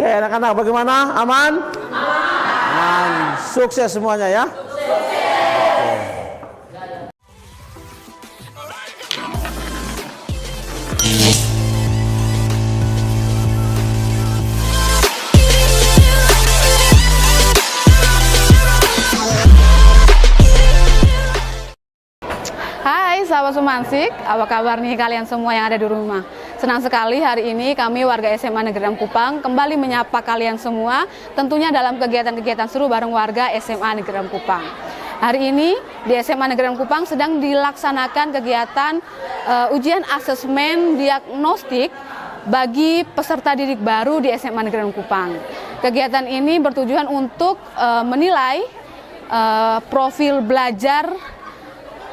Oke, anak-anak bagaimana? Aman? Aman. Sukses semuanya ya. Hai sahabat Sumansik, apa kabar nih kalian semua yang ada di rumah? Senang sekali hari ini kami warga SMA Negeri 6 Kupang kembali menyapa kalian semua, tentunya dalam kegiatan-kegiatan seru bareng warga SMA Negeri 6 Kupang. Hari ini di SMA Negeri 6 Kupang sedang dilaksanakan kegiatan ujian asesmen diagnostik bagi peserta didik baru di SMA Negeri 6 Kupang. Kegiatan ini bertujuan untuk menilai profil belajar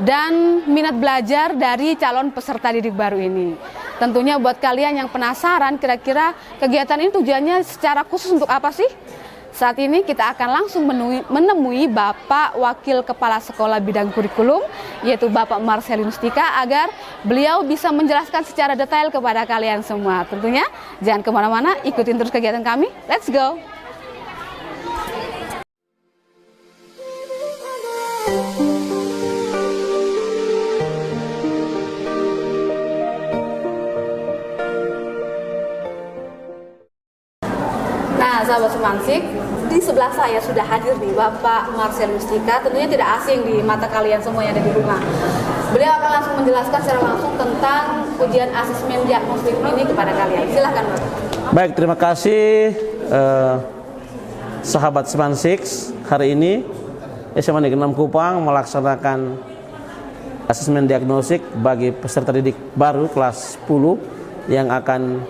dan minat belajar dari calon peserta didik baru ini. Tentunya buat kalian yang penasaran kira-kira kegiatan ini tujuannya secara khusus untuk apa sih? Saat ini kita akan langsung menemui Bapak Wakil Kepala Sekolah Bidang Kurikulum, yaitu Bapak Marcelinus Tika, agar beliau bisa menjelaskan secara detail kepada kalian semua. Tentunya jangan kemana-mana, ikutin terus kegiatan kami. Let's go! Nah, sahabat Sumansik, di sebelah saya sudah hadir nih Bapak Marcelinus Tika, tentunya tidak asing di mata kalian semua yang ada di rumah. Beliau akan langsung menjelaskan secara langsung tentang ujian asesmen diagnostik ini kepada kalian. Silahkan Bapak. Baik, terima kasih sahabat Sumansik. Hari ini SMA Negeri 6 Kupang melaksanakan asesmen diagnostik bagi peserta didik baru kelas 10 yang akan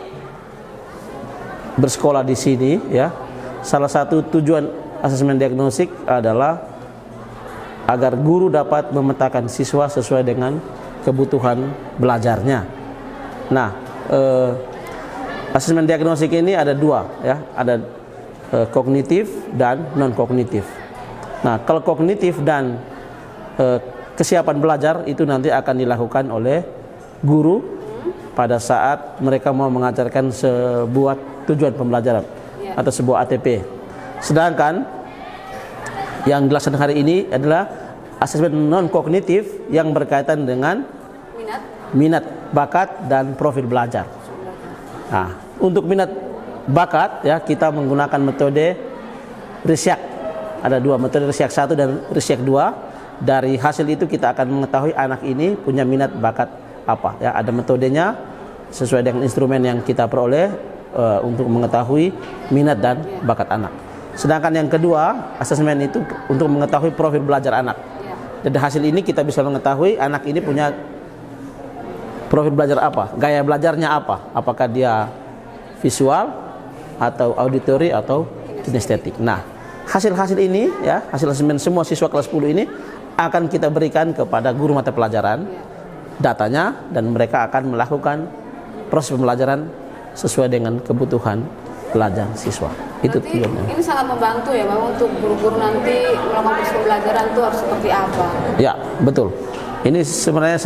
bersekolah di sini ya. Salah satu tujuan asesmen diagnostik adalah agar guru dapat memetakan siswa sesuai dengan kebutuhan belajarnya. Nah, asesmen diagnostik ini ada dua ya, ada kognitif dan non kognitif. Nah, kalau kognitif dan kesiapan belajar itu nanti akan dilakukan oleh guru pada saat mereka mau mengajarkan sebuah tujuan pembelajaran atau sebuah ATP. Sedangkan yang dilaksanakan hari ini adalah asesmen non kognitif yang berkaitan dengan minat, bakat dan profil belajar. Nah, untuk minat bakat ya kita menggunakan metode Resiak. Ada dua metode, Resiak 1 dan Resiak 2. Dari hasil itu kita akan mengetahui anak ini punya minat bakat apa ya. Ada metodenya sesuai dengan instrumen yang kita peroleh untuk mengetahui minat dan bakat anak. Sedangkan yang kedua, asesmen itu untuk mengetahui profil belajar anak. Dari hasil ini kita bisa mengetahui anak ini punya profil belajar apa, gaya belajarnya apa, apakah dia visual atau auditory atau kinestetik. Nah, hasil-hasil ini ya, hasil asesmen semua siswa kelas 10 ini akan kita berikan kepada guru mata pelajaran datanya, dan mereka akan melakukan proses pembelajaran sesuai dengan kebutuhan belajar siswa. Itu tujuannya. Ini sangat membantu ya Bapak untuk guru-guru nanti melakukan proses pembelajaran itu harus seperti apa? Ya, betul. Ini sebenarnya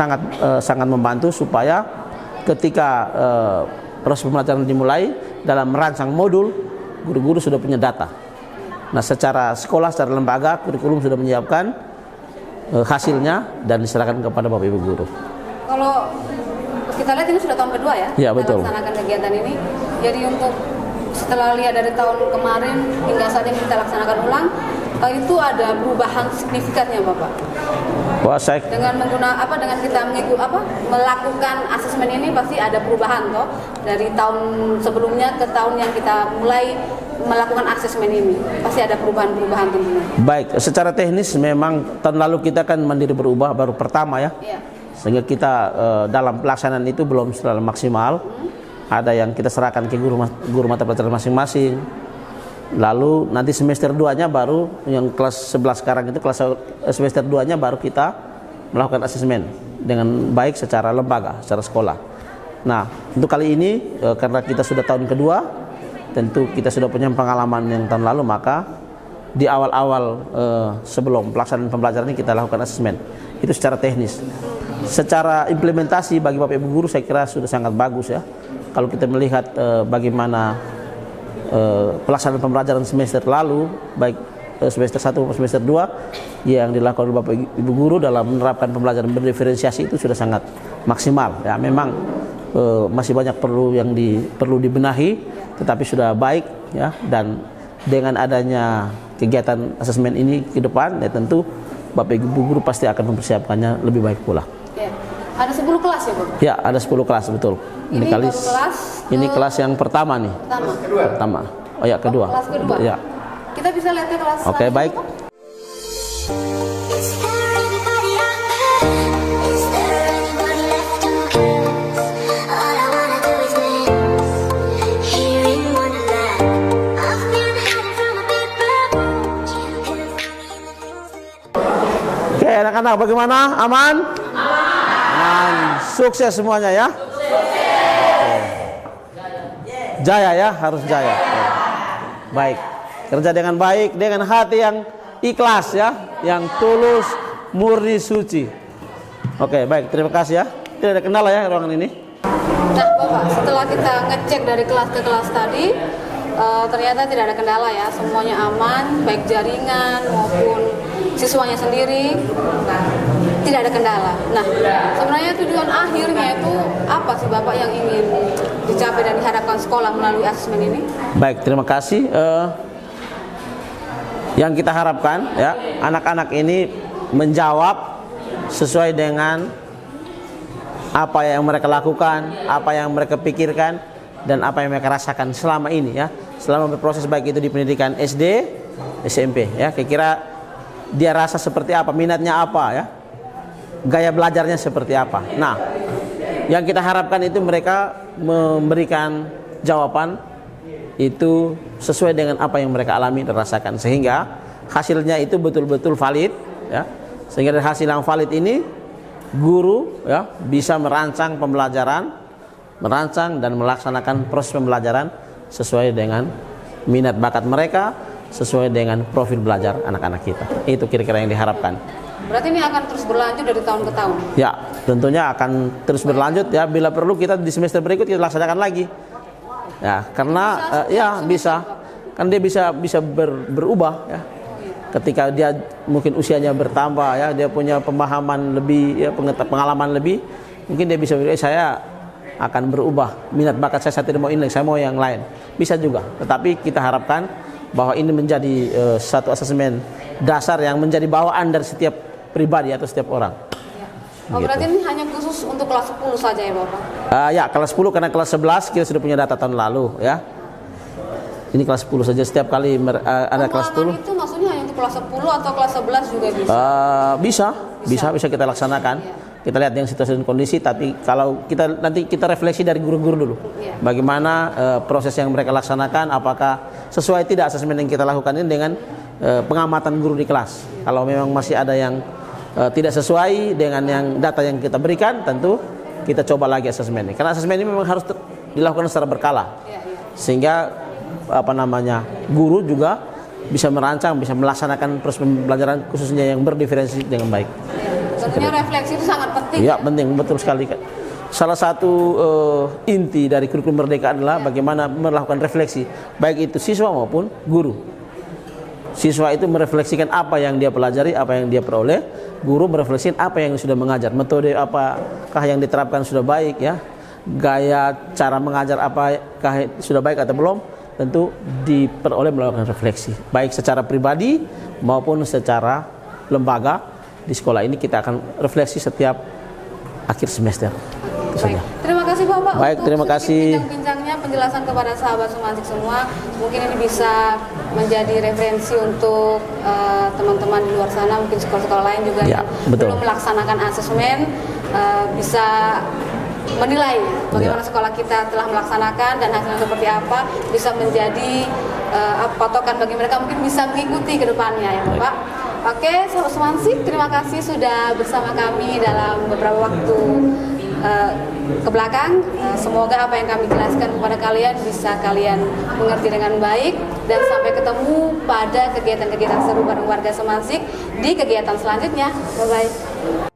sangat membantu supaya ketika proses pembelajaran dimulai dalam merancang modul, guru-guru sudah punya data. Nah, secara sekolah, secara lembaga, kurikulum sudah menyiapkan hasilnya dan diserahkan kepada Bapak Ibu guru. Kalau kita lihat ini sudah tahun kedua ya, ya betul. Melaksanakan kegiatan ini. Jadi untuk setelah lihat dari tahun kemarin hingga saat ini kita laksanakan ulang, itu ada perubahan signifikannya Bapak. Wah, dengan dengan kita melakukan asesmen ini pasti ada perubahan toh dari tahun sebelumnya ke tahun yang kita mulai melakukan asesmen ini, pasti ada perubahan-perubahan tentunya. Baik, secara teknis memang tahun lalu kita kan mandiri berubah baru pertama ya. Iya. Sehingga kita dalam pelaksanaan itu belum selalu maksimal. Ada yang kita serahkan ke guru mata pelajaran masing-masing. Lalu nanti semester 2-nya baru yang kelas 11 sekarang itu semester 2-nya baru kita melakukan asesmen dengan baik secara lembaga, secara sekolah. Nah, untuk kali ini karena kita sudah tahun kedua, tentu kita sudah punya pengalaman yang tahun lalu, maka di awal-awal sebelum pelaksanaan pembelajaran ini kita lakukan asesmen. Itu secara teknis. Secara implementasi bagi Bapak Ibu guru saya kira sudah sangat bagus ya. Kalau kita melihat bagaimana pelaksanaan pembelajaran semester lalu, baik semester 1 maupun semester 2 yang dilakukan oleh Bapak Ibu guru dalam menerapkan pembelajaran berdiferensiasi itu sudah sangat maksimal. Ya, memang masih banyak perlu dibenahi, tetapi sudah baik ya. Dan dengan adanya kegiatan asesmen ini ke depan, ya tentu Bapak Ibu guru pasti akan mempersiapkannya lebih baik pula. Ya. Ada 10 kelas ya, Bapak? Ya, ada 10 kelas, betul. Ini kelas yang pertama nih. Pertama. Oh ya, kedua. Kelas kedua. Ya. Kita bisa lihat ke kelas. Oke, baik. Oke, anak-anak bagaimana? Aman? Aman. Sukses semuanya ya. Jaya ya, harus jaya. Baik. Kerja dengan baik, dengan hati yang ikhlas ya, yang tulus, murni, suci. Oke, baik. Terima kasih ya. Tidak ada kendala ya ruangan ini. Nah, Bapak, setelah kita ngecek dari kelas ke kelas tadi, ternyata tidak ada kendala ya. Semuanya aman, baik jaringan maupun siswanya sendiri. Tidak ada kendala. Nah, sebenarnya tujuan akhirnya itu apa sih Bapak yang ingin dicapai dan diharapkan sekolah melalui asesmen ini? Baik, terima kasih. Yang kita harapkan ya, anak-anak ini menjawab sesuai dengan apa yang mereka lakukan, apa yang mereka pikirkan, dan apa yang mereka rasakan selama ini ya, selama berproses baik itu di pendidikan SD, SMP ya. Kira-kira dia rasa seperti apa, minatnya apa ya, gaya belajarnya seperti apa. Nah, yang kita harapkan itu mereka memberikan jawaban itu sesuai dengan apa yang mereka alami dan rasakan, sehingga hasilnya itu betul-betul valid ya. Sehingga dari hasil yang valid ini guru ya bisa merancang pembelajaran, merancang dan melaksanakan proses pembelajaran sesuai dengan minat bakat mereka, sesuai dengan profil belajar anak-anak kita. Itu kira-kira yang diharapkan. Berarti ini akan terus berlanjut dari tahun ke tahun? Ya, tentunya akan terus berlanjut ya. Bila perlu kita di semester berikut kita laksanakan lagi. Ya, karena bisa. Kan dia bisa berubah ya. Ketika dia mungkin usianya bertambah ya, dia punya pemahaman lebih ya, pengalaman lebih, mungkin dia bisa saya akan berubah. Minat bakat saya tidak mau ini, saya mau yang lain. Bisa juga. Tetapi kita harapkan bahwa ini menjadi satu asesmen dasar yang menjadi bawaan dari setiap pribadi atau setiap orang. Oh, gitu. Berarti ini hanya khusus untuk kelas 10 saja ya Bapak? Ya, kelas 10 karena kelas 11 kita sudah punya data tahun lalu ya. Ini kelas 10 saja, setiap kali ada kelas 10. Itu maksudnya hanya untuk kelas 10 atau kelas 11 juga bisa? Bisa kita laksanakan. Ya. Kita lihat yang situasi dan kondisi, tapi kalau nanti kita refleksi dari guru-guru dulu. Ya. Bagaimana proses yang mereka laksanakan, apakah sesuai tidak asesmen yang kita lakukan ini dengan pengamatan guru di kelas. Ya. Kalau memang masih ada yang tidak sesuai dengan yang data yang kita berikan, tentu kita coba lagi asesmen ini. Karena asesmen ini memang harus dilakukan secara berkala. Ya. Sehingga guru juga bisa merancang, bisa melaksanakan proses pembelajaran khususnya yang berdiferensi dengan baik. Tentunya refleksi itu sangat penting. Ya, penting, betul sekali. Salah satu inti dari kurikulum Merdeka adalah bagaimana melakukan refleksi, baik itu siswa maupun guru. Siswa itu merefleksikan apa yang dia pelajari, apa yang dia peroleh. Guru merefleksikan apa yang sudah mengajar, metode apakah yang diterapkan sudah baik ya, gaya cara mengajar apakah sudah baik atau belum. Tentu diperoleh melakukan refleksi, baik secara pribadi maupun secara lembaga. Di sekolah ini kita akan refleksi setiap akhir semester. Baik. Terima kasih Bapak. Baik, terima kasih. Bincang-bincangnya, penjelasan kepada sahabat Sumansik semua. Mungkin ini bisa menjadi referensi untuk teman-teman di luar sana, mungkin sekolah-sekolah lain juga yang belum melaksanakan asesmen, bisa menilai bagaimana sekolah kita telah melaksanakan dan hasilnya seperti apa, bisa menjadi patokan bagi mereka, mungkin bisa mengikuti ke depannya ya Bapak. Oke, sahabat Sumansik, terima kasih sudah bersama kami dalam beberapa waktu ke belakang. Semoga apa yang kami jelaskan kepada kalian bisa kalian mengerti dengan baik, dan sampai ketemu pada kegiatan-kegiatan seru bareng warga Sumansik di kegiatan selanjutnya. Bye-bye.